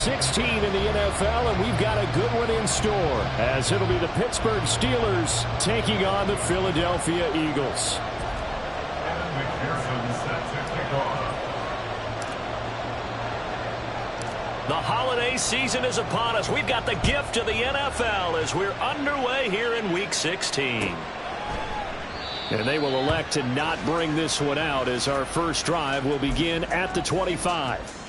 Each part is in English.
16 in the NFL, and we've got a good one in store, as it'll be the Pittsburgh Steelers taking on the Philadelphia Eagles. The holiday season is upon us. We've got the gift of the NFL as we're underway here in Week 16. And they will elect to not bring this one out, as our first drive will begin at the 25.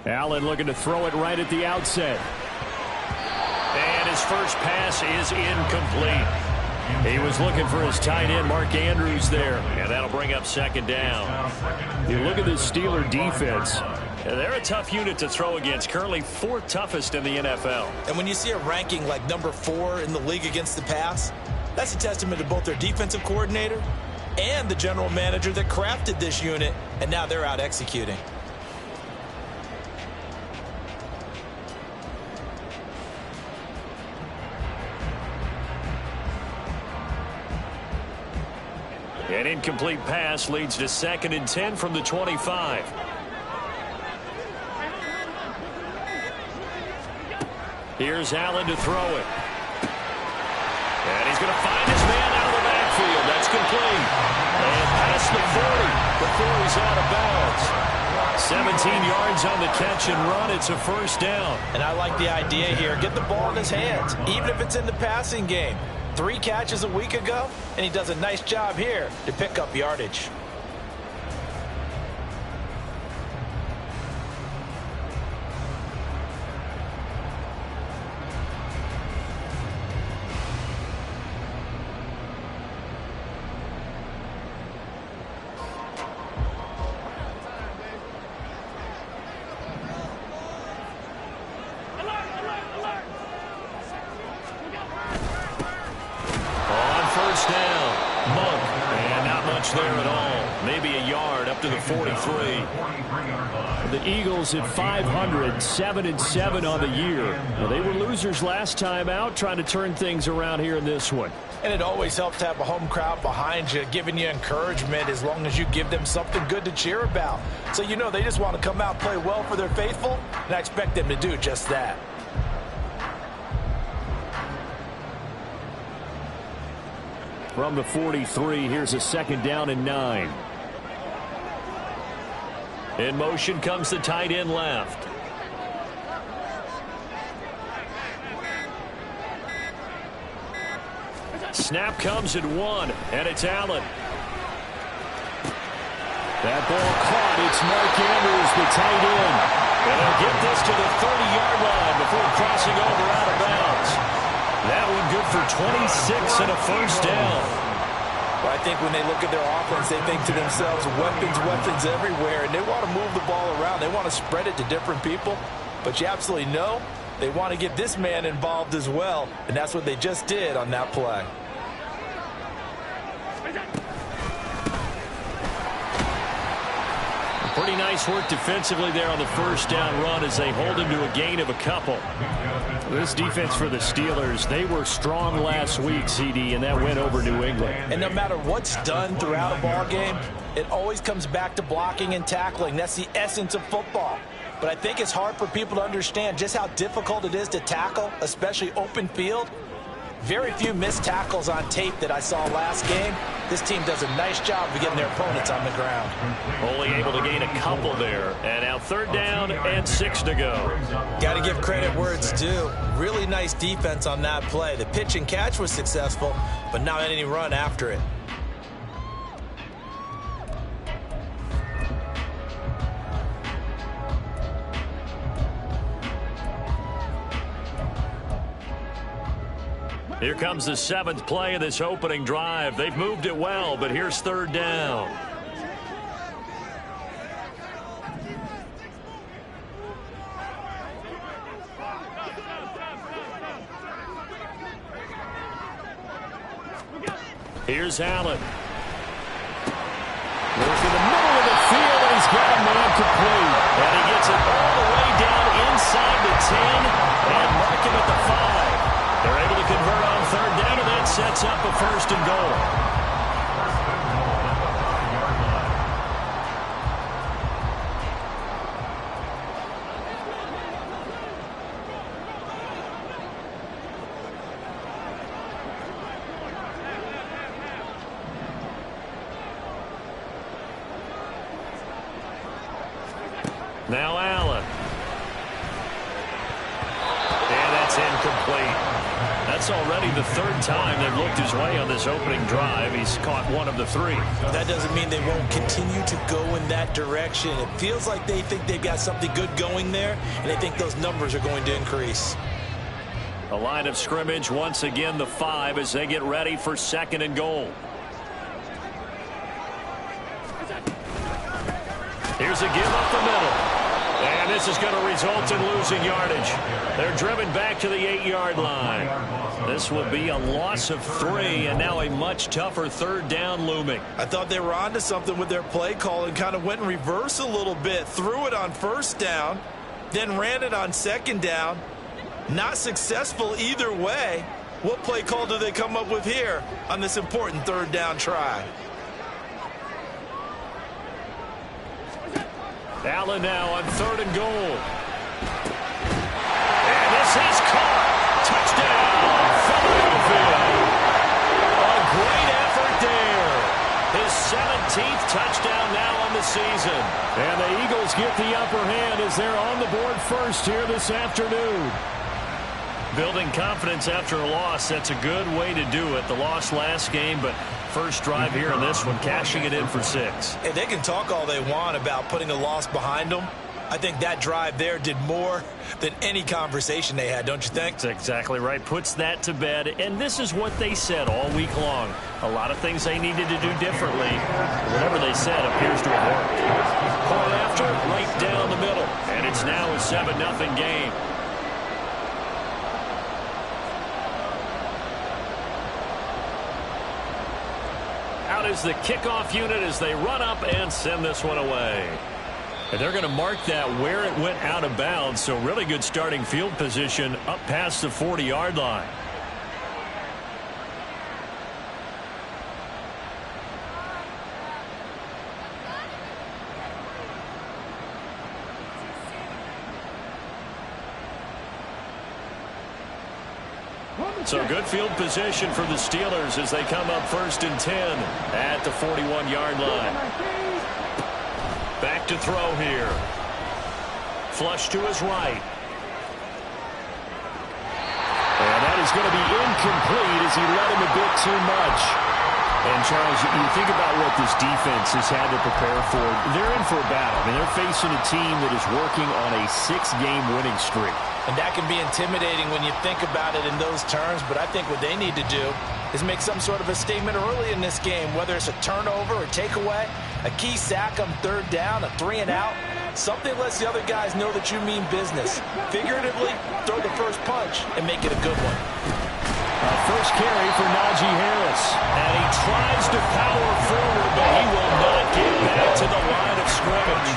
Allen looking to throw it right at the outset. And his first pass is incomplete. He was looking for his tight end, Mark Andrews, there. And that'll bring up second down. You look at this Steeler defense. They're a tough unit to throw against, currently 4th toughest in the NFL. And when you see a ranking like number 4 in the league against the pass, that's a testament to both their defensive coordinator and the general manager that crafted this unit, and now they're out executing. An incomplete pass leads to 2nd and 10 from the 25. Here's Allen to throw it. And he's going to find his man out of the backfield. That's complete. And past the 40 before he's out of bounds. 17 yards on the catch and run. It's a first down. And I like the idea here. Get the ball in his hands, even if it's in the passing game. 3 catches a week ago, and he does a nice job here to pick up yardage. There at all. Maybe a yard up to the 43. The Eagles at 500, 7-7 on the year. Well, they were losers last time out, trying to turn things around here in this one. And it always helps to have a home crowd behind you, giving you encouragement as long as you give them something good to cheer about. So you know they just want to come out and play well for their faithful, and I expect them to do just that. From the 43, here's a 2nd down and 9. In motion comes the tight end left. Snap comes at 1, and it's Allen. That ball caught. It's Mark Andrews, the tight end. And they'll get this to the 30-yard line before crossing over out of bounds. That one good for 26 and a first down. Well, I think when they look at their offense, they think to themselves, weapons everywhere, and they want to move the ball around. They want to spread it to different people, but you absolutely know they want to get this man involved as well, and that's what they just did on that play. Pretty nice work defensively there on the first down run as they hold him to a gain of a couple. This defense for the Steelers, they were strong last week, CD, and that went over New England. And no matter what's done throughout a ball game, it always comes back to blocking and tackling. That's the essence of football. But I think it's hard for people to understand just how difficult it is to tackle, especially open field. Very few missed tackles on tape that I saw last game. This team does a nice job of getting their opponents on the ground. Only able to gain a couple there. And now 3rd down and 6 to go. Got to give credit where it's due. Really nice defense on that play. The pitch and catch was successful, but not any run after it. Here comes the 7th play of this opening drive. They've moved it well, but here's 3rd down. Here's Allen. Goes to the middle of the field, and he's got a man complete. And he gets it all the way down inside the 10 and mark him at the 5. They're able to convert on 3rd down, and that sets up a 1st and goal. Now Allen. And that's incomplete. That's already the 3rd time they've looked his way on this opening drive. He's caught 1 of the 3. That doesn't mean they won't continue to go in that direction. It feels like they think they've got something good going there, and they think those numbers are going to increase. The line of scrimmage, once again, the 5 as they get ready for 2nd and goal. Here's a give up the middle. And this is going to result in losing yardage. They're driven back to the 8-yard line. This will be a loss of 3, and now a much tougher 3rd down looming. I thought they were onto something with their play call and kind of went in reverse a little bit. Threw it on 1st down, then ran it on 2nd down. Not successful either way. What play call do they come up with here on this important 3rd down try? Allen now on 3rd and goal. And this is caught. Touchdown, Philadelphia. A great effort there. His 17th touchdown now on the season. And the Eagles get the upper hand as they're on the board first here this afternoon. Building confidence after a loss, that's a good way to do it. The loss last game, but first drive here in this one, cashing it in for 6. Hey, they can talk all they want about putting a loss behind them. I think that drive there did more than any conversation they had, don't you think? That's exactly right. Puts that to bed. And this is what they said all week long. A lot of things they needed to do differently. Whatever they said appears to have worked. Point after, right down the middle. And it's now a 7-0 game. Out is the kickoff unit as they run up and send this one away. And they're going to mark that where it went out of bounds, so really good starting field position up past the 40-yard line. So good field position for the Steelers as they come up 1st and 10 at the 41-yard line. Back to throw here. Flush to his right. And that is going to be incomplete as he let him a bit too much. And, Charles, you think about what this defense has had to prepare for. They're in for a battle. I mean, they're facing a team that is working on a 6-game winning streak. And that can be intimidating when you think about it in those terms, but I think what they need to do is make some sort of a statement early in this game, whether it's a turnover or takeaway, a key sack on 3rd down, a 3-and-out. Something lets the other guys know that you mean business. Figuratively, throw the first punch and make it a good one. First carry for Najee Harris. And he tries to power forward, but he will not get back to the line of scrimmage.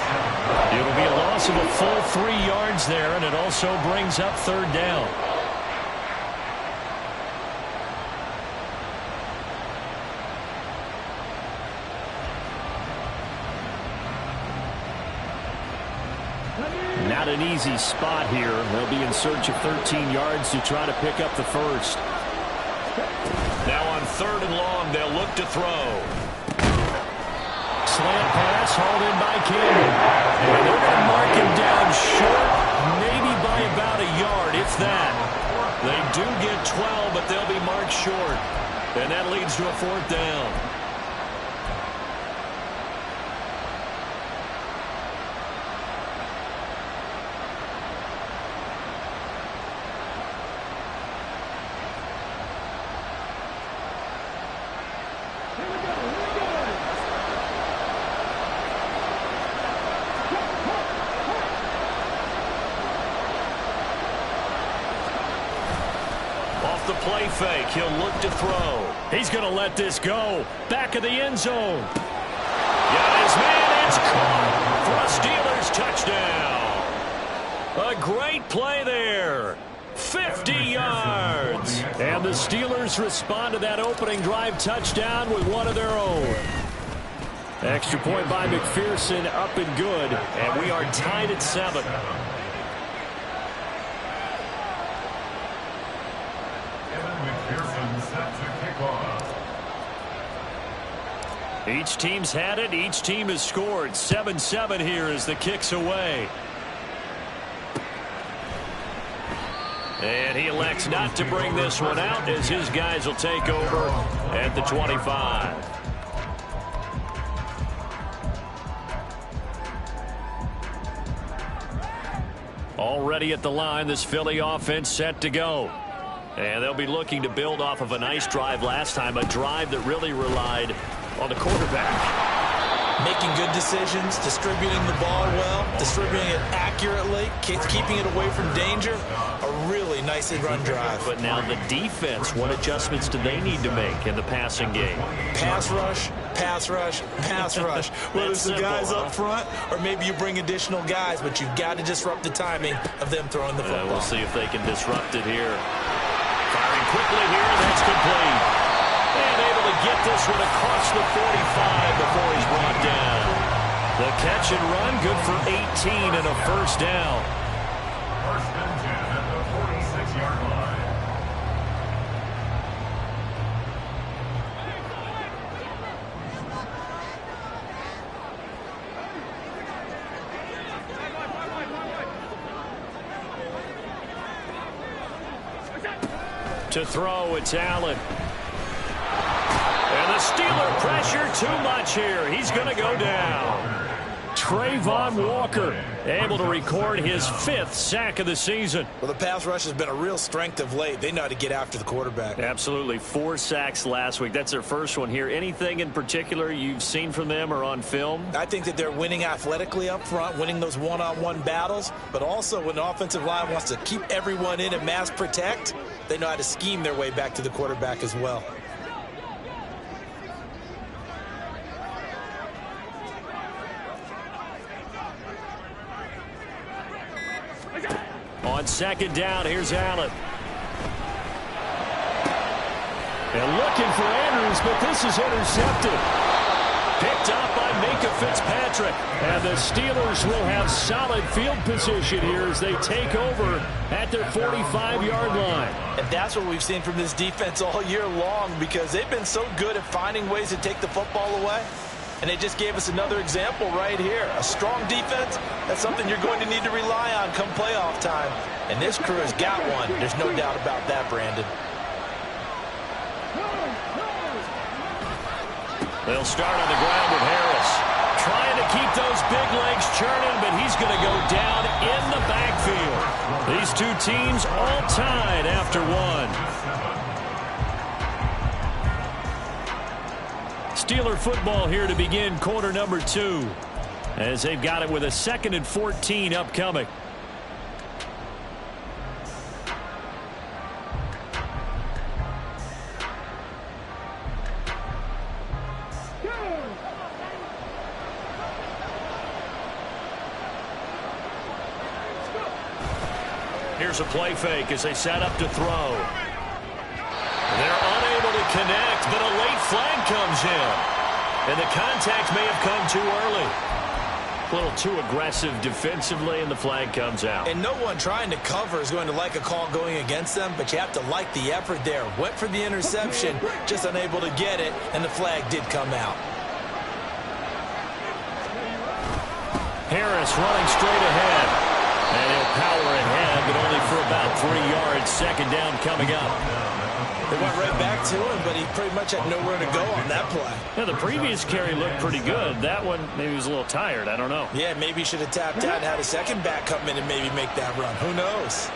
It'll be a loss of a full 3 yards there, and it also brings up 3rd down. Not an easy spot here. They'll be in search of 13 yards to try to pick up the first. Now on 3rd and long, they'll look to throw. Slant pass hauled in by Campbell. And they're going to mark him down short, maybe by about a yard, if that. They do get 12, but they'll be marked short. And that leads to a 4th down. fake. He'll look to throw. He's going to let this go. Back of the end zone. Got his man. It's caught for a Steelers touchdown. A great play there. 50 yards. And the Steelers respond to that opening drive touchdown with one of their own. Extra point by McPherson, up and good. And we are tied at 7. Each team's had it. Each team has scored. 7-7 here as the kick's away. And he elects not to bring this one out as his guys will take over at the 25. Already at the line, this Philly offense set to go. And they'll be looking to build off of a nice drive last time, a drive that really relied on the quarterback. Making good decisions, distributing the ball well, distributing it accurately, keeping it away from danger. A really nicely run drive. But now the defense, what adjustments do they need to make in the passing game? Pass rush, pass rush, pass rush. Whether it's the guys up front or maybe you bring additional guys, but you've got to disrupt the timing of them throwing the football. We'll see if they can disrupt it here. Firing quickly here, that's complete. And able to get this one across the 45 before he's brought down. The catch and run, good for 18 and a first down. First and 10 at the 46-yard line. To throw, it's Allen. And the Steeler pressure too much here. He's going to go down. Trayvon Walker able to record his 5th sack of the season. Well, the pass rush has been a real strength of late. They know how to get after the quarterback. Absolutely. 4 sacks last week. That's their first one here. Anything in particular you've seen from them or on film? I think that they're winning athletically up front, winning those one-on-one battles, but also when the offensive line wants to keep everyone in and mass protect, they know how to scheme their way back to the quarterback as well. On second down, here's Allen. And looking for Andrews, but this is intercepted. Picked up by Minkah Fitzpatrick. And the Steelers will have solid field position here as they take over at their 45-yard line. And that's what we've seen from this defense all year long because they've been so good at finding ways to take the football away. And they just gave us another example right here. A strong defense, that's something you're going to need to rely on come playoff time. And this crew has got one. There's no doubt about that, Brandon. They'll start on the ground with Harris. Trying to keep those big legs churning, but he's going to go down in the backfield. These two teams all tied after one. Steeler football here to begin quarter number 2 as they've got it with a 2nd and 14 upcoming. Here's a play fake as they set up to throw. They're unable to connect, but a late flag comes in. And the contact may have come too early. A little too aggressive defensively, and the flag comes out. And no one trying to cover is going to like a call going against them, but you have to like the effort there. Went for the interception, just unable to get it, and the flag did come out. Harris running straight ahead. And he'll power ahead, but only for about 3 yards. Second down coming up. They went right back to him, but he pretty much had nowhere to go on that play. Yeah, the previous carry looked pretty good. That one, maybe he was a little tired. I don't know. Yeah, maybe he should have tapped out and had a second back come in and maybe make that run. Who knows?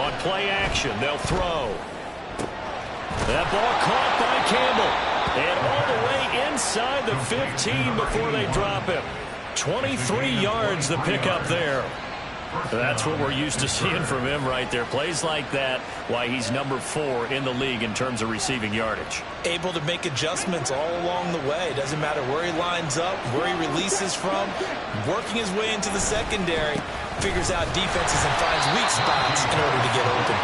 On play action, they'll throw. That ball caught by Campbell. And all the way inside the 15 before they drop him. 23 yards the pickup there. That's what we're used to seeing from him right there. Plays like that, why he's number 4 in the league in terms of receiving yardage. Able to make adjustments all along the way. Doesn't matter where he lines up, where he releases from. Working his way into the secondary. Figures out defenses and finds weak spots in order to get open.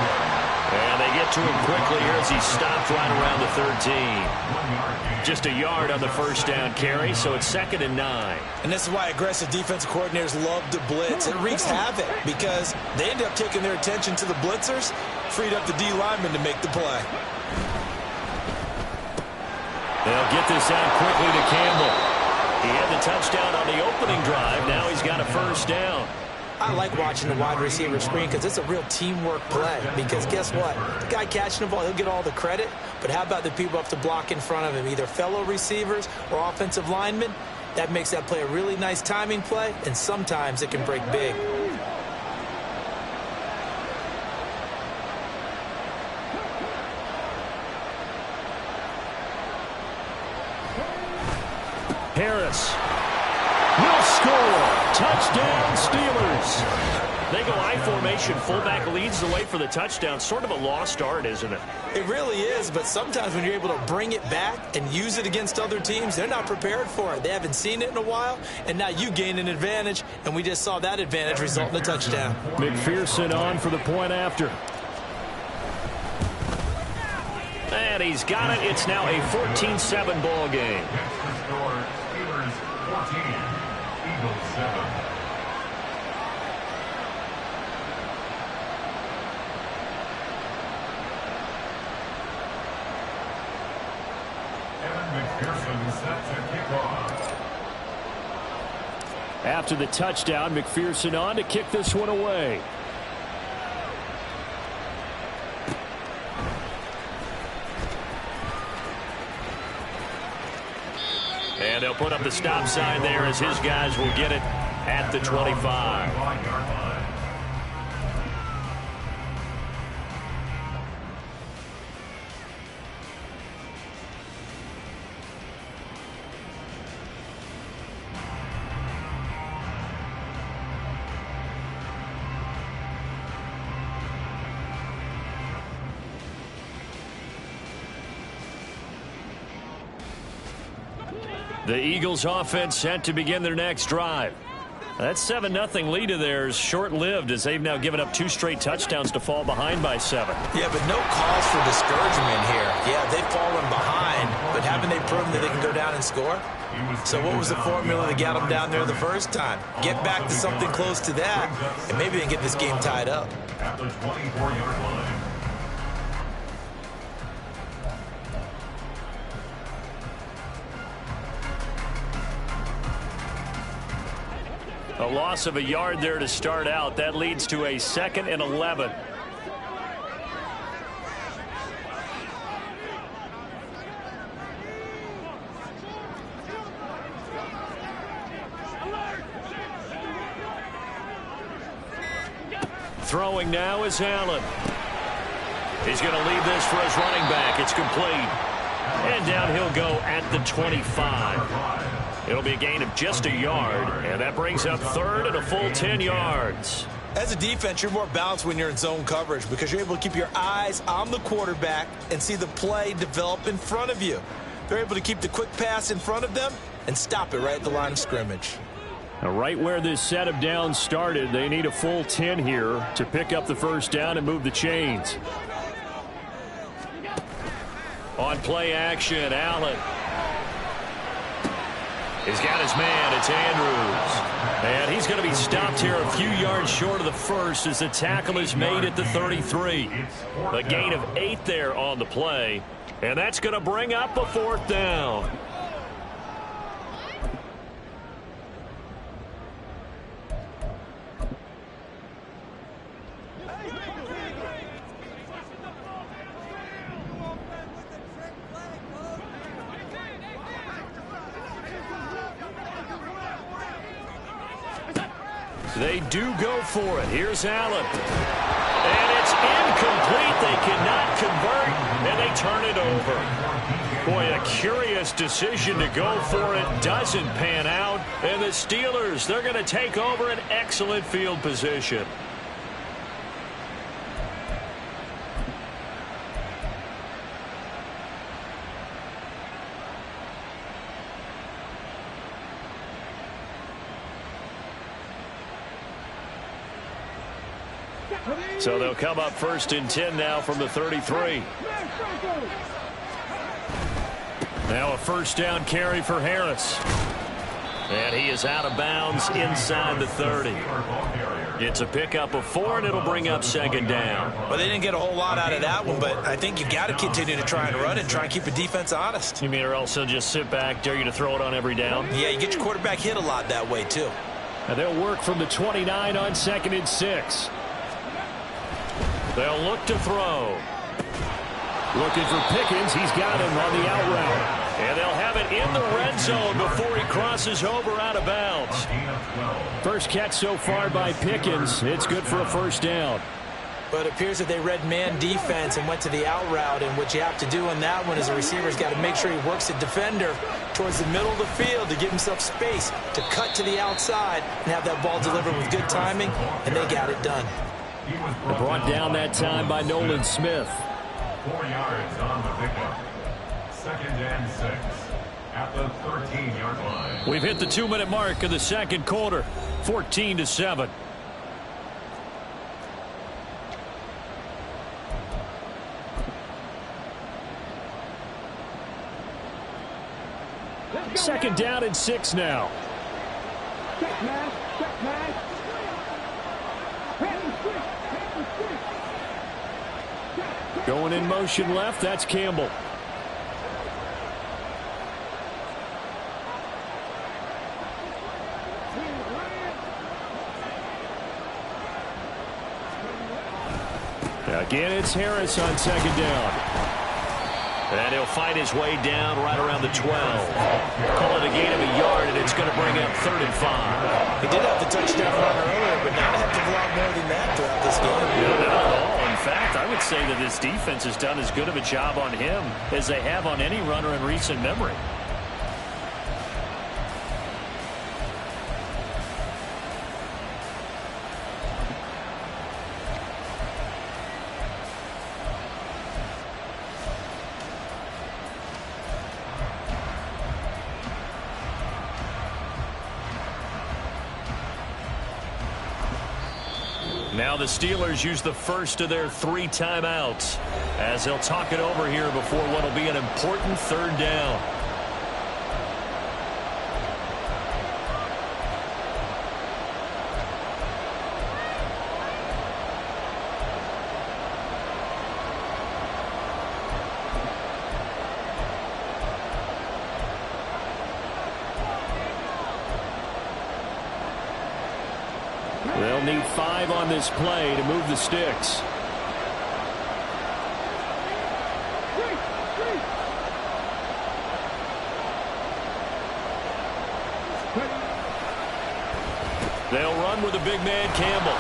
And they get to him quickly here as he stopped right around the 13. Just a yard on the first down carry, so it's 2nd and 9. And this is why aggressive defensive coordinators love to blitz. It wreaks havoc because they end up taking their attention to the blitzers, freed up the D lineman to make the play. They'll get this out quickly to Campbell. He had the touchdown on the opening drive. Now he's got a first down. I like watching the wide receiver screen because it's a real teamwork play. Because guess what? The guy catching the ball, he'll get all the credit. But how about the people up to block in front of him, either fellow receivers or offensive linemen? That makes that play a really nice timing play, and sometimes it can break big. Harris will score. Touchdown, Steelers. They go I formation. Fullback leads the way for the touchdown. Sort of a lost art, isn't it? It really is, but sometimes when you're able to bring it back and use it against other teams, they're not prepared for it. They haven't seen it in a while, and now you gain an advantage, and we just saw that advantage result in a touchdown. McPherson on for the point after. And he's got it. It's now a 14-7 ball game. Steelers 14, Eagles 7. McPherson set to kick off. After the touchdown, McPherson on to kick this one away. And they'll put up the stop sign there as his guys will get it at the 25. The Eagles offense set to begin their next drive. That 7-0 lead of theirs short-lived as they've now given up 2 straight touchdowns to fall behind by 7. Yeah, but no cause for discouragement here. Yeah, they've fallen behind, but haven't they proven that they can go down and score? So what was the formula that got them down there the first time? Get back to something close to that, and maybe they can get this game tied up. At the 24-yard line. A loss of a yard there to start out. That leads to a 2nd and 11. Throwing now is Allen. He's going to leave this for his running back. It's complete. And down he'll go at the 25. It'll be a gain of just a yard, and that brings up 3rd and a full 10 yards. As a defense, you're more balanced when you're in zone coverage because you're able to keep your eyes on the quarterback and see the play develop in front of you. They're able to keep the quick pass in front of them and stop it right at the line of scrimmage. Now, right where this set of downs started, they need a full 10 here to pick up the first down and move the chains. On play action, Allen. He's got his man. It's Andrews. And he's going to be stopped here a few yards short of the first as the tackle is made at the 33. A gain of 8 there on the play. And that's going to bring up a 4th down. They do go for it. Here's Allen. And it's incomplete. They cannot convert, and they turn it over. Boy, a curious obvious decision to go for it doesn't pan out. And the Steelers, they're going to take over an excellent field position. So they'll come up 1st and 10 now from the 33. Now a 1st down carry for Harris. And he is out of bounds inside the 30. It's a pickup of 4, and it'll bring up 2nd down. Well, they didn't get a whole lot out of that one, but I think you got to continue to try and run and try and keep the defense honest. You mean or else they'll just sit back, dare you to throw it on every down? Yeah, you get your quarterback hit a lot that way, too. And they'll work from the 29 on 2nd and 6. They'll look to throw. Looking for Pickens. He's got him on the out route. And they'll have it in the red zone before he crosses over out of bounds. First catch so far by Pickens. It's good for a 1st down. But it appears that they read man defense and went to the out route. And what you have to do on that one is the receiver's got to make sure he works the defender towards the middle of the field to give himself space to cut to the outside and have that ball delivered with good timing. And they got it done. Brought down that time by Nolan Smith. 4 yards on the pickup. 2nd and 6 at the 13-yard line. We've hit the 2-minute mark of the 2nd quarter. 14-7. Second down and 6 now. Check man, check man. Going in motion left, that's Campbell. Again, it's Harris on 2nd down. And he'll fight his way down right around the 12. Call it a gain of a yard, and it's going to bring up 3rd and 5. He did have the touchdown run earlier, but not have to do a lot more than that throughout this game. No, not at all. In fact, I would say that this defense has done as good of a job on him as they have on any runner in recent memory. Now the Steelers use the first of their 3 timeouts as they'll talk it over here before what will be an important 3rd down. They'll need 5 on this play to move the sticks. They'll run with the big man Campbell.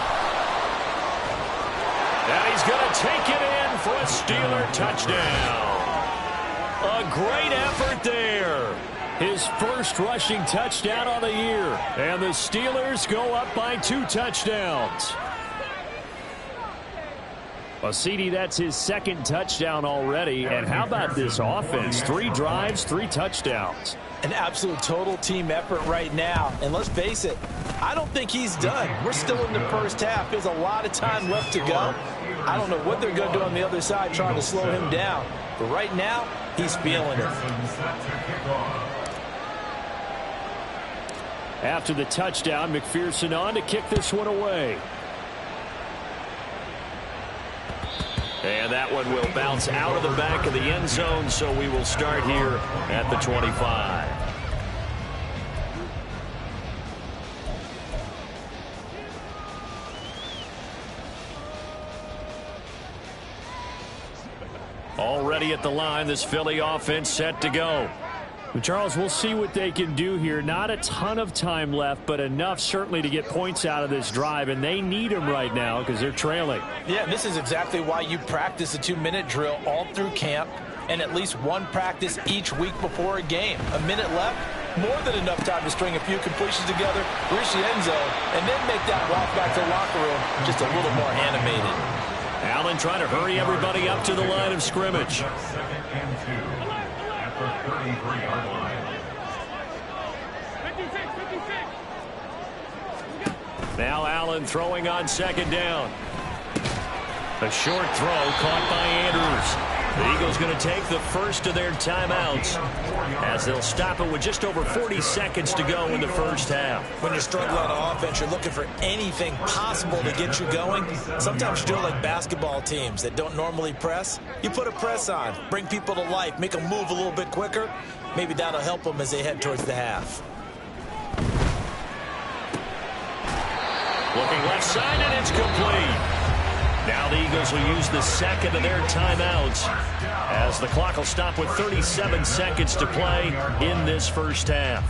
And he's going to take it in for a Steeler touchdown. A great effort there. His first rushing touchdown on the year. And the Steelers go up by 2 touchdowns. Well, CD, that's his 2nd touchdown already. And how about this offense? 3 drives, 3 touchdowns. An absolute total team effort right now. And let's face it, I don't think he's done. We're still in the first half. There's a lot of time left to go. I don't know what they're going to do on the other side trying to slow him down. But right now, he's feeling it. After the touchdown, McPherson on to kick this one away. And that one will bounce out of the back of the end zone, so we will start here at the 25. Already at the line, this Philly offense set to go. Charles, we'll see what they can do here. Not a ton of time left, but enough certainly to get points out of this drive, and they need them right now because they're trailing. Yeah, this is exactly why you practice a 2-minute drill all through camp. and at least one practice each week before a game. A minute left, more than enough time to string a few completions together, reach the end zone, and then make that walk back to the locker room just a little more animated. Allen trying to hurry everybody up to the line of scrimmage. 2nd and 2 at the 33-yard line. 56. Now Allen throwing on 2nd down. A short throw caught by Andrews. The Eagles going to take the first of their timeouts as they'll stop it with just over 40 seconds to go in the first half. When you're struggling on offense, you're looking for anything possible to get you going. Sometimes you do it like basketball teams that don't normally press. You put a press on, bring people to life, make them move a little bit quicker. Maybe that'll help them as they head towards the half. Looking left side, and it's complete. Now the Eagles will use the second of their timeouts as the clock will stop with 37 seconds to play in this first half.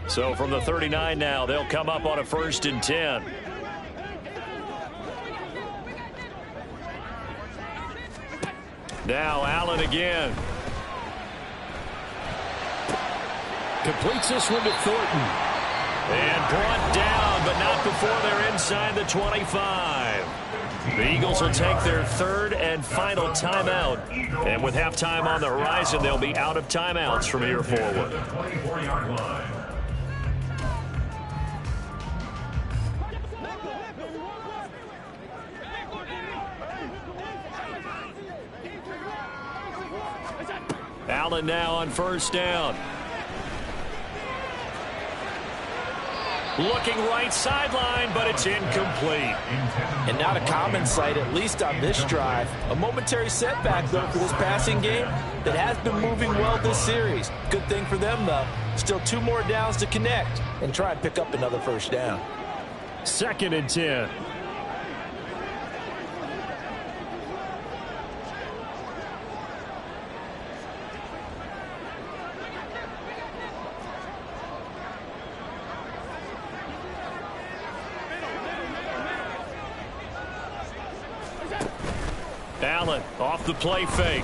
So from the 39 now, they'll come up on a 1st and 10. Now Allen again. Completes this one to Thornton. And brought down, but not before they're inside the 25. The Eagles will take their 3rd and final timeout. And with halftime on the horizon, they'll be out of timeouts from here forward. 24-yard line. Allen now on 1st down. Looking right sideline, but it's incomplete. And not a common sight, at least on this drive. A momentary setback, though, for this passing game that has been moving well this series. Good thing for them, though. Still 2 more downs to connect and try and pick up another 1st down. 2nd and 10. Allen off the play fake.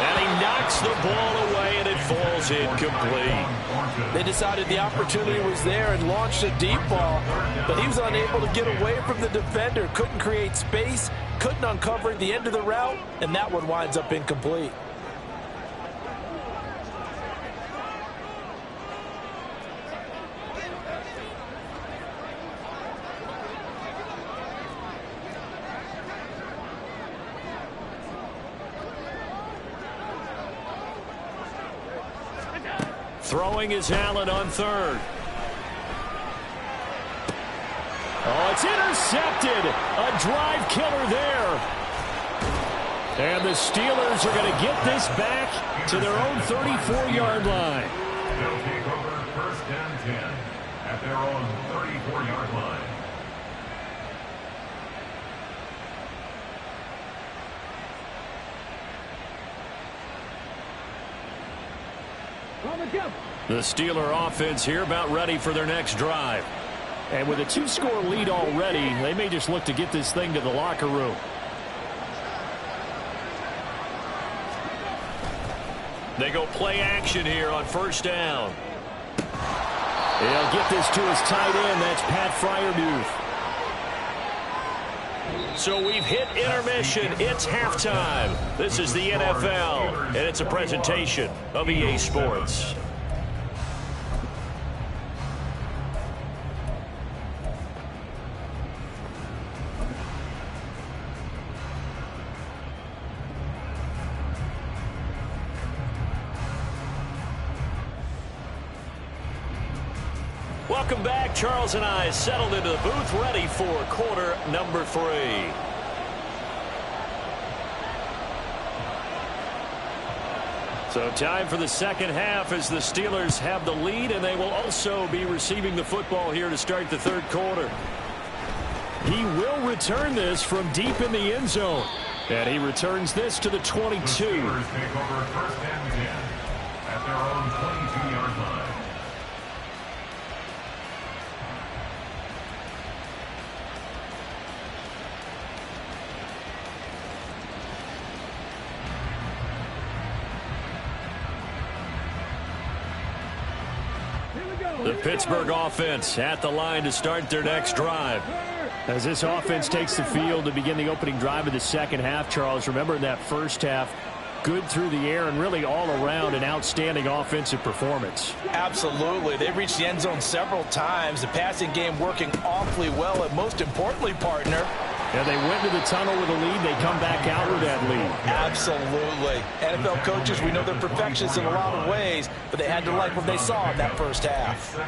And he knocks the ball away, and it falls incomplete. They decided the opportunity was there and launched a deep ball, but he was unable to get away from the defender, couldn't create space, couldn't uncover the end of the route, and that one winds up incomplete. Throwing is Allen on 3rd. Oh, it's intercepted. A drive killer there. And the Steelers are going to get this back to their own 34-yard line. They'll take over 1st and 10 at their own 34-yard line. The Steeler offense here about ready for their next drive. And with a 2-score lead already, they may just look to get this thing to the locker room. They go play action here on 1st down. He'll get this to his tight end. That's Pat Freiermuth. So we've hit intermission. It's halftime. This is the NFL, and it's a presentation of EA Sports. Welcome back. Charles and I settled into the booth, ready for quarter number 3. So time for the second half as the Steelers have the lead, and they will also be receiving the football here to start the 3rd quarter. He will return this from deep in the end zone. And he returns this to the 22. The Steelers take over 1st and 10 at their own 22-yard line. The Pittsburgh offense at the line to start their next drive. As this offense takes the field to begin the opening drive of the second half, Charles, remember in that first half, good through the air and really all around an outstanding offensive performance. Absolutely. They reached the end zone several times. The passing game working awfully well, and most importantly, partner, and they went to the tunnel with a lead. They come back out with that lead. Absolutely. NFL coaches, we know they're perfectionists in a lot of ways, but they had to like what they saw in that first half.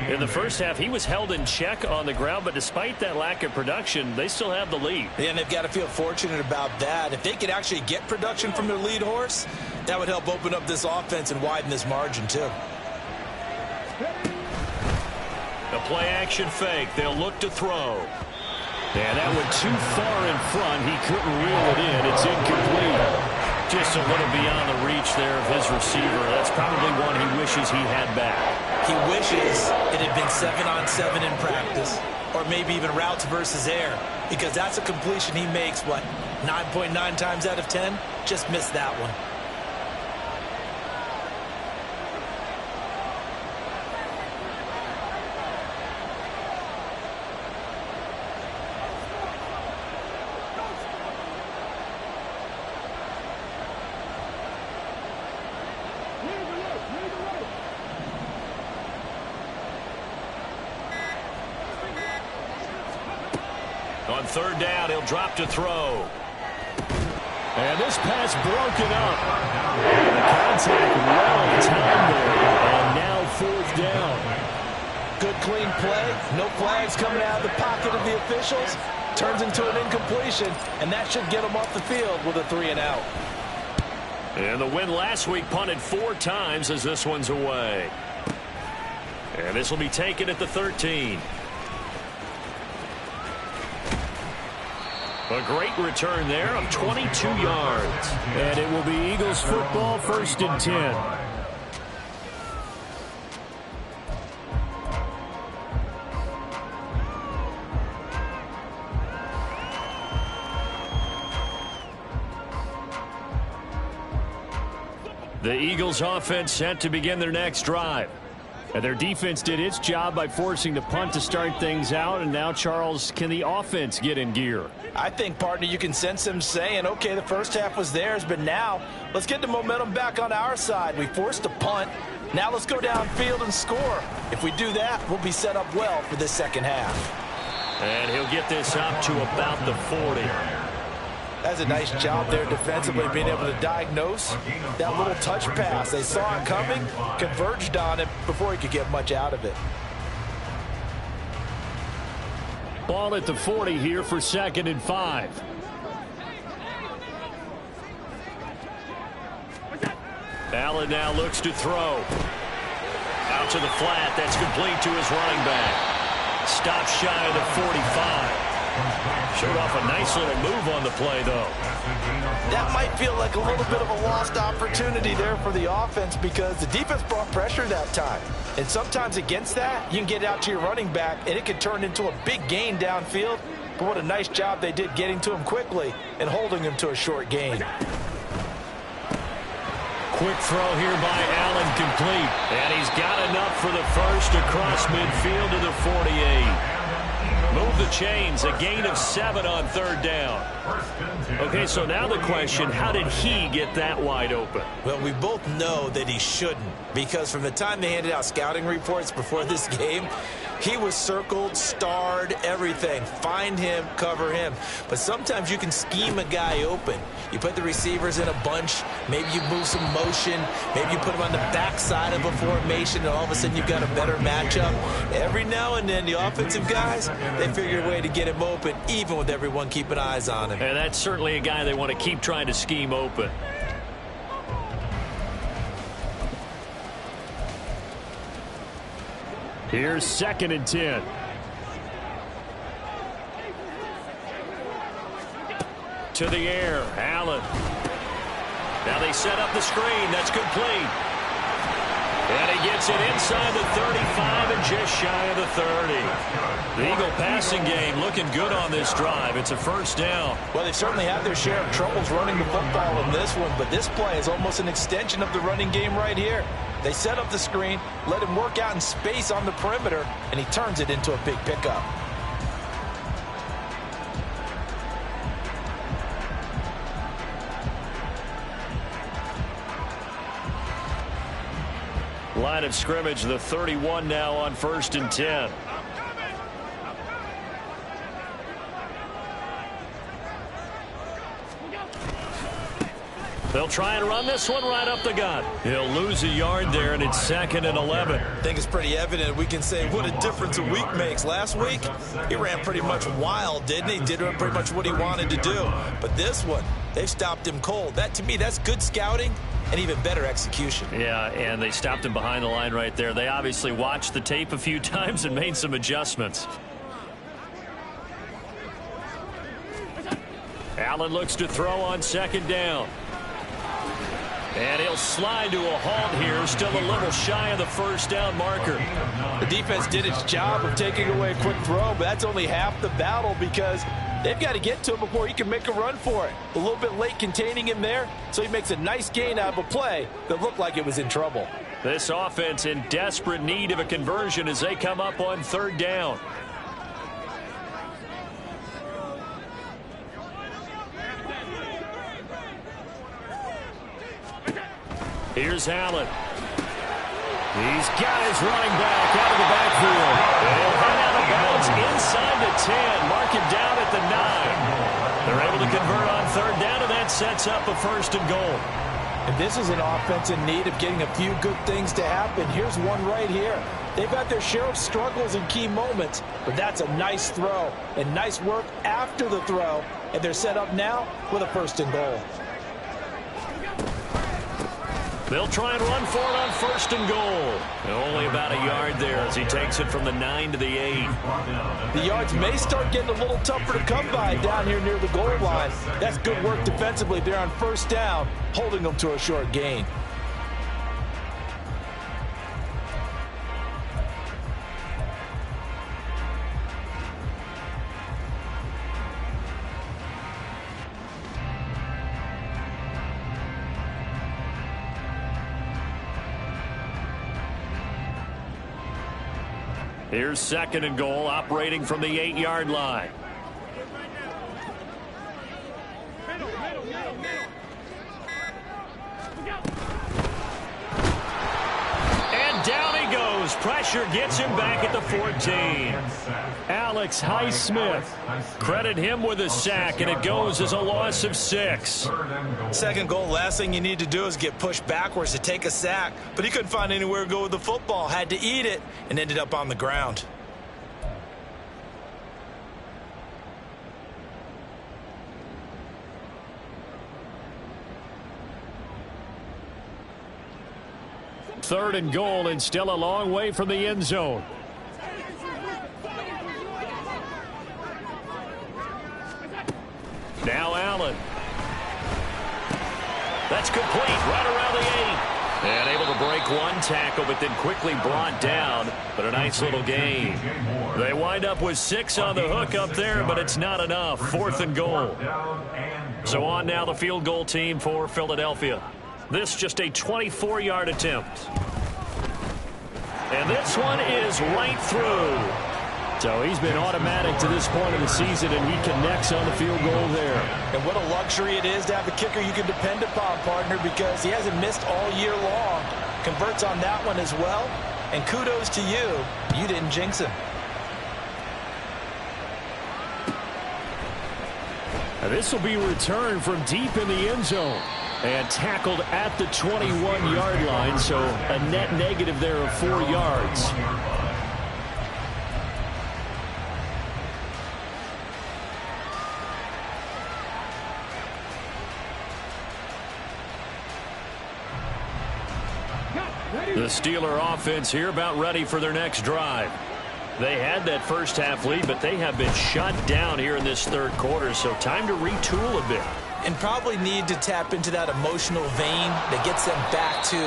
In the first half, he was held in check on the ground, but despite that lack of production, they still have the lead. And they've got to feel fortunate about that. If they could actually get production from their lead horse, that would help open up this offense and widen this margin, too. A play-action fake. They'll look to throw. And that went too far in front. He couldn't reel it in. It's incomplete. Just a little beyond the reach there of his receiver. That's probably one he wishes he had back. He wishes it had been 7-on-7 in practice, or maybe even routes versus air, because that's a completion he makes, what, 9.9 times out of 10? Just missed that one. On third down, he'll drop to throw. And this pass broken up. The contact well timed there. And now fourth down. Good clean play. No flags coming out of the pocket of the officials. Turns into an incompletion, and that should get him off the field with a 3-and-out. And the win last week punted 4 times as this one's away. And this will be taken at the 13. A great return there of 22 yards. And it will be Eagles football, 1st and 10. The Eagles offense set to begin their next drive. And their defense did its job by forcing the punt to start things out. And now, Charles, can the offense get in gear? I think, partner, you can sense them saying, okay, the first half was theirs, but now let's get the momentum back on our side. We forced a punt. Now let's go downfield and score. If we do that, we'll be set up well for this second half. And he'll get this up to about the 40. That's a nice job there defensively, being able to diagnose that little touch pass. They saw it coming, converged on it before he could get much out of it. Ball at the 40 here for 2nd and 5. Allen now looks to throw. Out to the flat. That's complete to his running back. Stop shy of the 45. Showed off a nice little move on the play, though. That might feel like a little bit of a lost opportunity there for the offense because the defense brought pressure that time. And sometimes against that, you can get out to your running back, and it can turn into a big gain downfield. But what a nice job they did getting to him quickly and holding him to a short gain. Quick throw here by Allen, complete. And he's got enough for the first across midfield to the 48. Move the chains, a gain of 7 on 3rd down. Okay, so now the question, how did he get that wide open? Well, we both know that he shouldn't, because from the time they handed out scouting reports before this game, he was circled, starred, everything. Find him, cover him. But sometimes you can scheme a guy open. You put the receivers in a bunch. Maybe you move some motion. Maybe you put them on the backside of a formation, and all of a sudden you've got a better matchup. Every now and then, the offensive guys, they figure a way to get him open, even with everyone keeping eyes on him. And that's certainly a guy they want to keep trying to scheme open. Here's 2nd and 10. to the air. Allen. Now they set up the screen. That's complete. And he gets it inside the 35 and just shy of the 30. The Eagle passing game looking good on this drive. It's a first down. Well, they certainly have their share of troubles running the football in this one, but this play is almost an extension of the running game right here. They set up the screen, let him work out in space on the perimeter, and he turns it into a big pickup. Line of scrimmage, the 31 now on 1st and 10. They'll try and run this one right up the gut. He'll lose a yard there, and it's 2nd and 11. I think it's pretty evident. We can say what a difference a week makes. Last week, he ran pretty much wild, didn't he? Did pretty much what he wanted to do. But this one, they've stopped him cold. That, to me, that's good scouting and even better execution. Yeah, and they stopped him behind the line right there. They obviously watched the tape a few times and made some adjustments. Allen looks to throw on 2nd down. And he'll slide to a halt here, still a little shy of the first down marker. The defense did its job of taking away a quick throw, but that's only half the battle because they've got to get to him before he can make a run for it. A little bit late containing him there, so he makes a nice gain out of a play that looked like it was in trouble. This offense in desperate need of a conversion as they come up on 3rd down. Here's Allen. He's got his running back out of the backfield. They'll run out of bounds inside the 10. Mark him down at the 9. They're able to convert on 3rd down, and that sets up a 1st and goal. And this is an offense in need of getting a few good things to happen. Here's one right here. They've got their share of struggles in key moments, but that's a nice throw and nice work after the throw. And they're set up now with a 1st and goal. They'll try and run for it on 1st and goal. Only about a yard there as he takes it from the 9 to the 8. The yards may start getting a little tougher to come by down here near the goal line. That's good work defensively there on 1st down, holding them to a short gain. Here's 2nd and goal, operating from the 8-yard line. And down he goes. Pressure gets him back at the 14. Alex Highsmith. Credit him with a sack, and it goes as a loss of 6. 2nd goal, last thing you need to do is get pushed backwards to take a sack. But he couldn't find anywhere to go with the football. Had to eat it and ended up on the ground. Third and goal, and still a long way from the end zone. Now Allen. That's complete right around the 8. And able to break one tackle, but then quickly brought down. But a nice little gain. They wind up with 6 on the hook up there, but it's not enough. 4th and goal. So on now the field goal team for Philadelphia. This just a 24-yard attempt. And this one is right through. So he's been automatic to this point of the season, and he connects on the field goal there. And what a luxury it is to have a kicker you can depend upon, partner, because he hasn't missed all year long. Converts on that one as well. And kudos to you. You didn't jinx him. Now this will be returned from deep in the end zone. And tackled at the 21-yard line, so a net negative there of 4 yards. The Steeler offense here about ready for their next drive. They had that first half lead, but they have been shut down here in this third quarter, so time to retool a bit. And probably need to tap into that emotional vein that gets them back to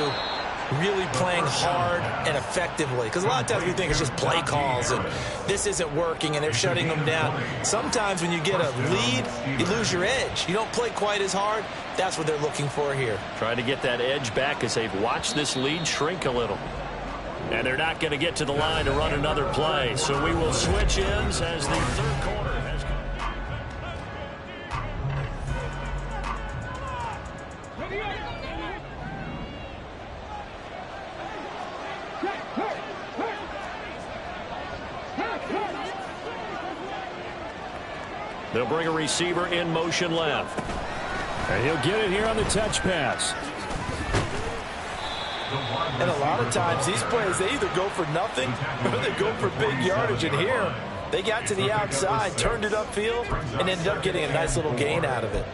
really playing hard and effectively. Because a lot of times we think it's just play calls and this isn't working and they're shutting them down. Sometimes when you get a lead, you lose your edge. You don't play quite as hard. That's what they're looking for here. Trying to get that edge back as they've watched this lead shrink a little. And they're not going to get to the line to run another play. So we will switch ends as the third quarter has come. They'll bring a receiver in motion left. And he'll get it here on the touch pass. And a lot of times these plays, they either go for nothing or they go for big yardage. And here, they got to the outside, turned it upfield, and ended up getting a nice little gain out of it.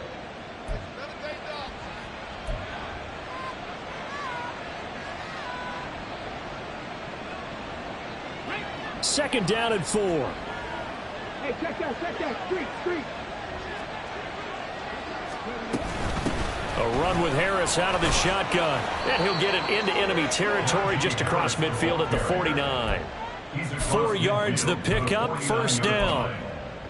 Second down and 4. Hey, check that, street. A run with Harris out of the shotgun. And he'll get it into enemy territory just across midfield at the 49. 4 yards the pickup, first down.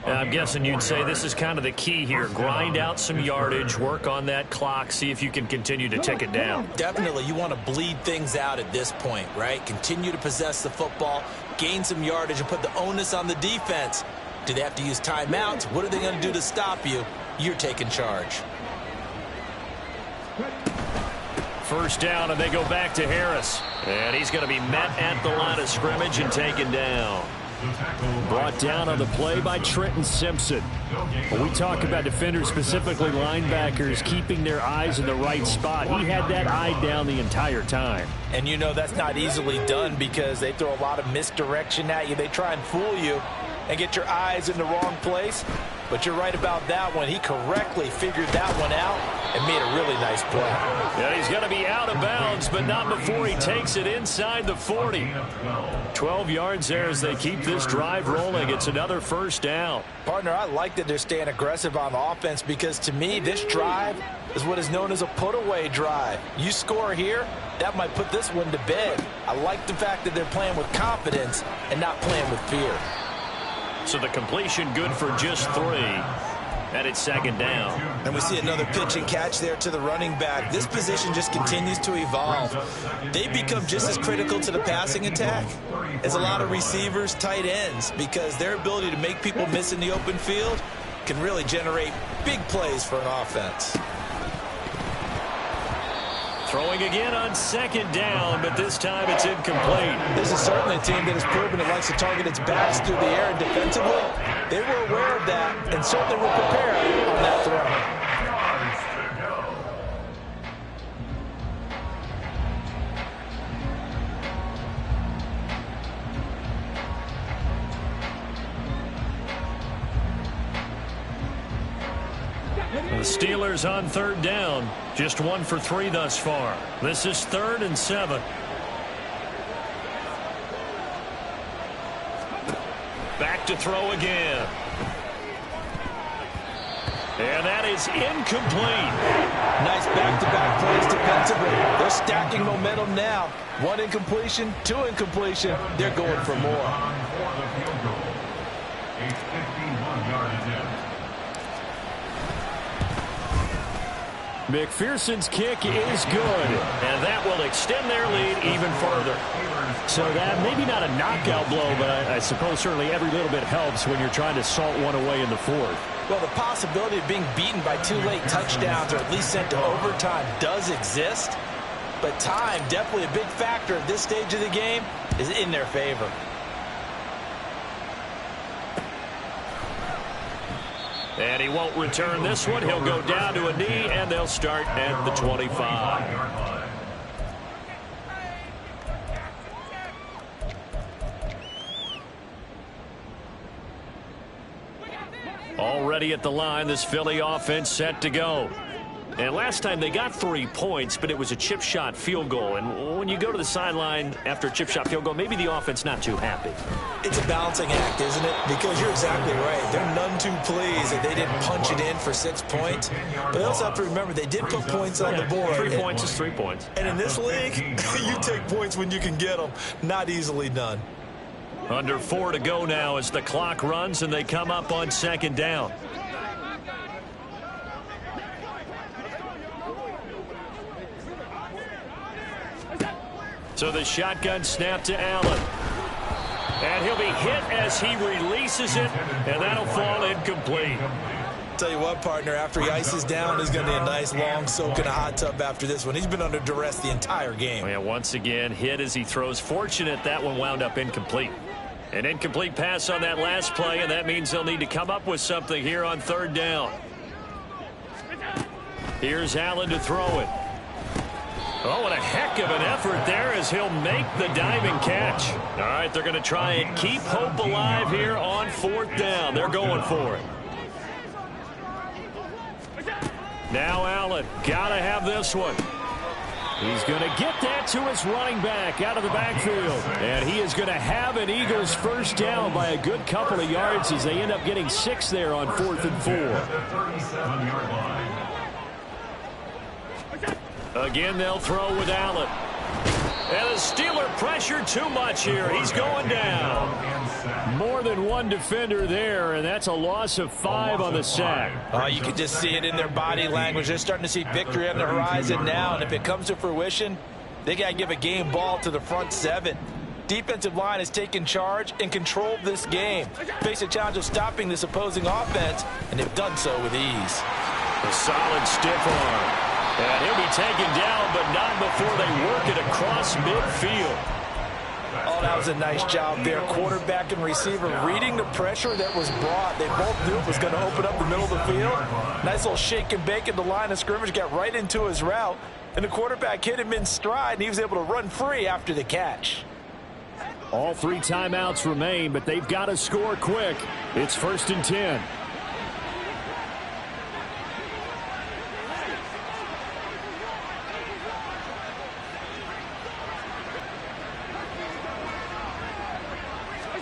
And I'm guessing you'd say this is kind of the key here. Grind out some yardage, work on that clock, see if you can continue to tick it down. Definitely, you want to bleed things out at this point, right? Continue to possess the football, gain some yardage, and put the onus on the defense. Do they have to use timeouts? What are they going to do to stop you? You're taking charge. First down, and they go back to Harris. And he's going to be met at the line of scrimmage and taken down. Brought down on the play by Trenton Simpson. When we talk about defenders, specifically linebackers, keeping their eyes in the right spot, he had that eye down the entire time. And you know that's not easily done because they throw a lot of misdirection at you. They try and fool you and get your eyes in the wrong place. But you're right about that one. He correctly figured that one out and made a really nice play. Yeah, he's going to be out of bounds, but not before he takes it inside the 40. 12 yards there as they keep this drive rolling. It's another first down. Partner, I like that they're staying aggressive on offense because to me, this drive is what is known as a put-away drive. You score here, that might put this one to bed. I like the fact that they're playing with confidence and not playing with fear. So the completion good for just 3. And it's second down. And we see another pitch and catch there to the running back. This position just continues to evolve. They become just as critical to the passing attack as a lot of receivers, tight ends, because their ability to make people miss in the open field can really generate big plays for an offense. Throwing again on second down, but this time it's incomplete. This is certainly a team that has proven it likes to target its backs through the air and defensively. They were aware of that and certainly were prepared on that throw. The Steelers on third down. Just 1 for 3 thus far. This is 3rd and 7. Back to throw again. And that is incomplete. Nice back-to-back plays defensively. They're stacking momentum now. 1 incompletion, 2 incompletion. They're going for more. McPherson's kick is good, and that will extend their lead even further. So that maybe not a knockout blow, but I suppose certainly every little bit helps when you're trying to salt one away in the 4th. Well, the possibility of being beaten by 2 late touchdowns or at least sent to overtime does exist, but time, definitely a big factor at this stage of the game, is in their favor. And he won't return this one. He'll go down to a knee, and they'll start at the 25. Already at the line, this Philly offense set to go. And last time they got 3 points, but it was a chip shot field goal. And when you go to the sideline after a chip shot field goal, maybe the offense not too happy. It's a balancing act, isn't it? Because you're exactly right. They're none too pleased that they didn't punch it in for 6 points. But they also have to remember they did put points on the board. 3 points is 3 points. And in this league, you take points when you can get them. Not easily done. Under 4 to go now as the clock runs and they come up on 2nd down. So the shotgun snap to Allen. And he'll be hit as he releases it, and that'll fall incomplete. Tell you what, partner, after he ices down, he's going to need a nice long soak in a hot tub after this one. He's been under duress the entire game. Oh, yeah, once again, hit as he throws. Fortunate that one wound up incomplete. An incomplete pass on that last play, and that means they'll need to come up with something here on 3rd down. Here's Allen to throw it. Oh, what a heck of an effort there as he'll make the diving catch. All right, they're going to try and keep hope alive here on 4th down. They're going for it. Now Allen, got to have this one. He's going to get that to his running back out of the backfield. And he is going to have an Eagles first down by a good couple of yards as they end up getting 6 there on 4th and 4. Again, they'll throw with Allen. And the Steeler pressure too much here. He's going down. More than one defender there, and that's a loss of 5 on the sack. You can just see it in their body language. They're starting to see victory on the horizon now, and if it comes to fruition, they got to give a game ball to the front 7. Defensive line has taken charge and controlled this game. Face a challenge of stopping this opposing offense, and they've done so with ease. A solid stiff arm. And he'll be taken down, but not before they work it across midfield. Oh, that was a nice job there. Quarterback and receiver reading the pressure that was brought. They both knew it was going to open up the middle of the field. Nice little shake and bake at the line of scrimmage, got right into his route. And the quarterback hit him in stride, and he was able to run free after the catch. All 3 timeouts remain, but they've got to score quick. It's 1st and 10.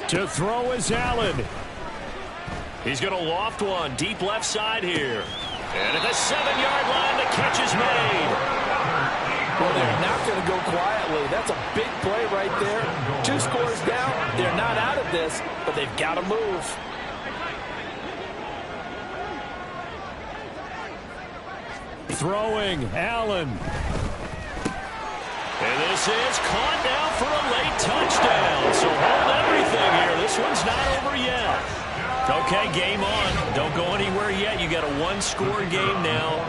To throw is Allen. He's going to loft one deep left side here. And at the 7-yard line, the catch is made. Well, they're not going to go quietly. That's a big play right there. 2 scores down. They're not out of this, but they've got to move. Throwing, Allen. And this is caught now for a late touchdown. So hold everything here. This one's not over yet. Okay, game on. Don't go anywhere yet. You got a 1-score game now.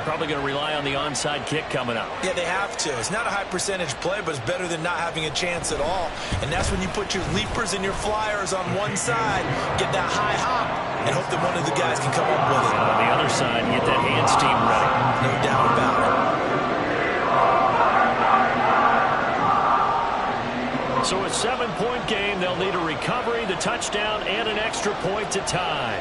Probably going to rely on the onside kick coming up. Yeah, they have to. It's not a high percentage play, but it's better than not having a chance at all. And that's when you put your leapers and your flyers on one side, get that high hop, and hope that one of the guys can come up with it. On the other side, get that hands team ready. No doubt about it. So a 7-point game. They'll need a recovery, the touchdown, and an extra point to tie.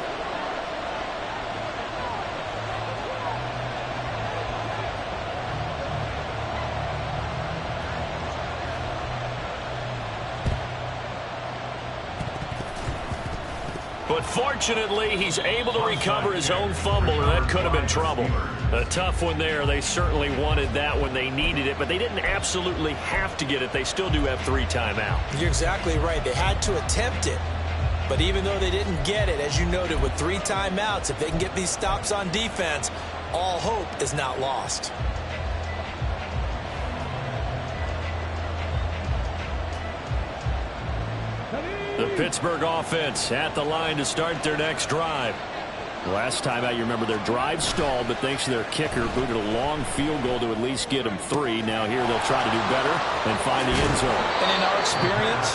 But fortunately, he's able to recover his own fumble, and that could have been trouble. A tough one there. They certainly wanted that when they needed it, but they didn't absolutely have to get it. They still do have 3 timeouts. You're exactly right. They had to attempt it. But even though they didn't get it, as you noted, with 3 timeouts, if they can get these stops on defense, all hope is not lost. The Pittsburgh offense at the line to start their next drive. Last time out, you remember their drive stalled, but thanks to their kicker, booted a long field goal to at least get them 3. Now here they'll try to do better and find the end zone. And in our experience,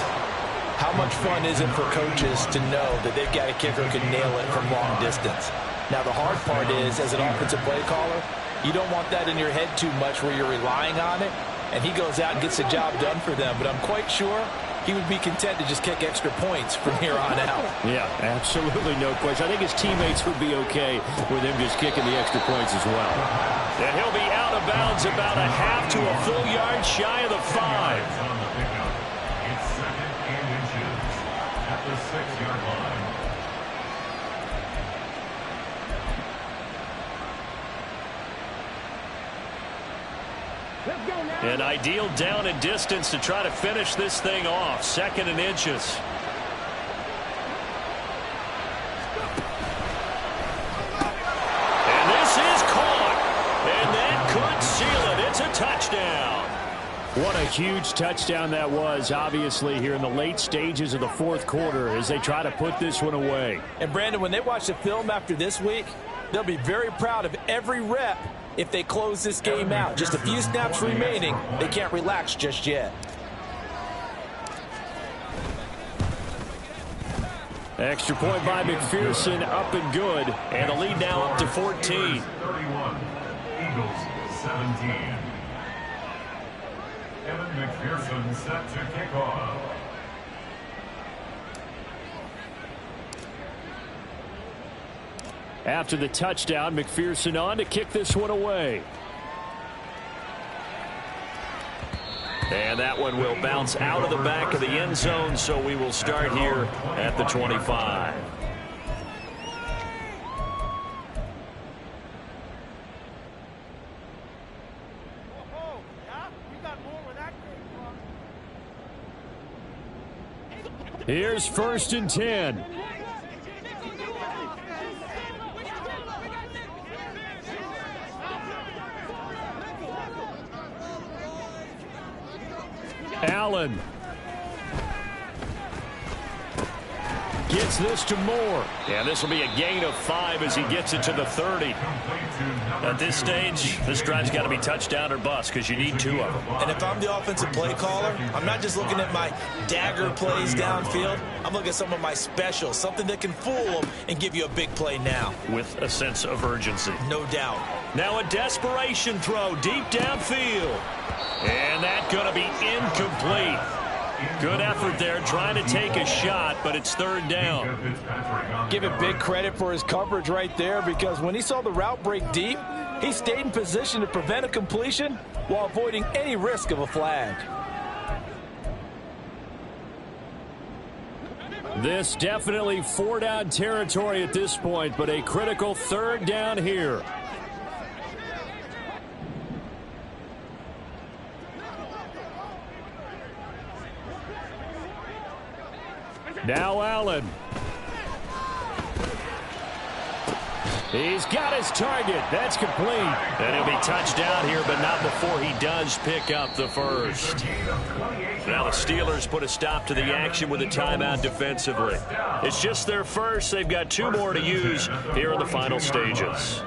how much fun is it for coaches to know that they've got a kicker who can nail it from long distance? Now the hard part is, as an offensive play caller, you don't want that in your head too much where you're relying on it, and he goes out and gets the job done for them. But I'm quite sure he would be content to just kick extra points from here on out. Yeah, absolutely no question. I think his teammates would be okay with him just kicking the extra points as well. And he'll be out of bounds about a half to a full yard shy of the 5. On the pickup. It's 2nd and inches at the 6-yard line. Let's go now. An ideal down and distance to try to finish this thing off. 2nd and inches. And this is caught. And that could seal it. It's a touchdown. What a huge touchdown that was, obviously, here in the late stages of the 4th quarter as they try to put this one away. And, Brandon, when they watch the film after this week, they'll be very proud of every rep if they close this game out. Just a few snaps remaining. They can't relax just yet. Extra point by McPherson, up and good. And the lead now up to 14. 31. Eagles 17. Evan McPherson set to kick off. After the touchdown, McPherson on to kick this one away. And that one will bounce out of the back of the end zone, so we will start here at the 25. Here's 1st and 10. Allen gets this to Moore. And this will be a gain of 5 as he gets it to the 30. At this stage, this drive's got to be touchdown or bust because you need 2 of them. And if I'm the offensive play caller, I'm not just looking at my dagger plays downfield. I'm looking at some of my specials, something that can fool them and give you a big play now. With a sense of urgency. No doubt. Now a desperation throw deep downfield. And that's going to be incomplete. Good effort there trying to take a shot, but it's 3rd down. Give him big credit for his coverage right there, because when he saw the route break deep, he stayed in position to prevent a completion while avoiding any risk of a flag. This definitely 4-down territory at this point, but a critical 3rd down here. Now Allen. He's got his target. That's complete. And he'll be touched down here, but not before he does pick up the 1st. Now the Steelers put a stop to the action with a timeout defensively. It's just their 1st. They've got 2 more to use here in the final stages.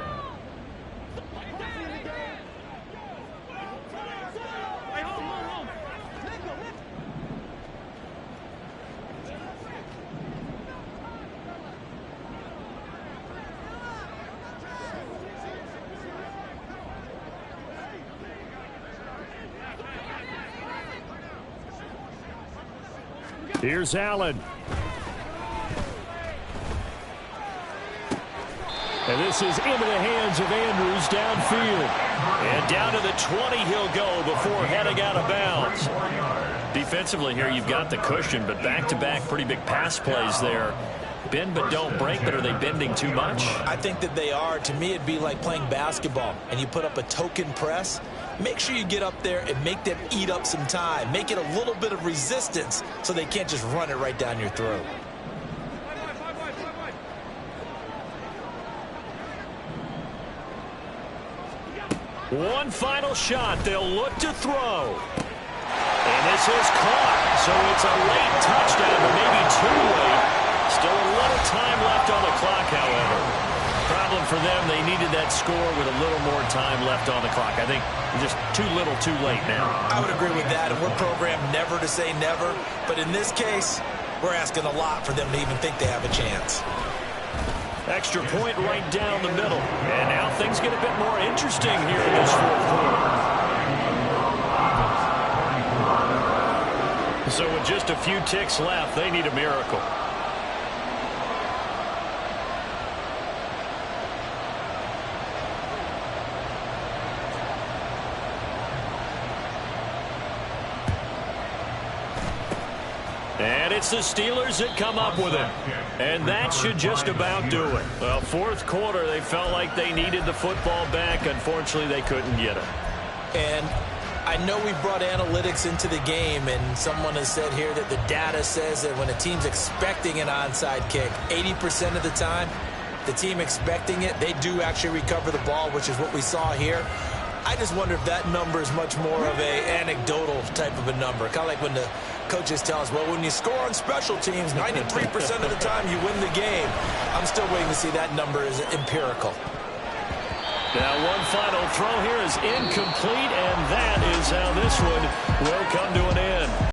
Here's Allen. And this is into the hands of Andrews downfield. And down to the 20 he'll go before heading out of bounds. Defensively here, you've got the cushion, but back-to-back pretty big pass plays there. Bend but don't break, but are they bending too much? I think that they are. To me, it'd be like playing basketball, and you put up a token press. Make sure you get up there and make them eat up some time. Make it a little bit of resistance so they can't just run it right down your throat. One final shot. They'll look to throw. And this is caught. So it's a late touchdown, but maybe too late. Still a little time left on the clock, however. Problem for them, they needed that score with a little more time left on the clock. I think just too little too late now. I would agree with that, and we're programmed never to say never. But in this case, we're asking a lot for them to even think they have a chance. Extra point right down the middle. And now things get a bit more interesting here in this 4th quarter. So with just a few ticks left, they need a miracle. And it's the Steelers that come up with it. And that should just about do it. Well, fourth quarter, they felt like they needed the football back. Unfortunately, they couldn't get it. And I know we brought analytics into the game, and someone has said here that the data says that when a team's expecting an onside kick, 80% of the time, the team expecting it, they do actually recover the ball, which is what we saw here. I just wonder if that number is much more of a anecdotal type of a number. Kind of like when the coaches tell us, well, when you score on special teams, 93% of the time you win the game. I'm still waiting to see that number is empirical. Now one final throw here is incomplete, and that is how this one will come to an end.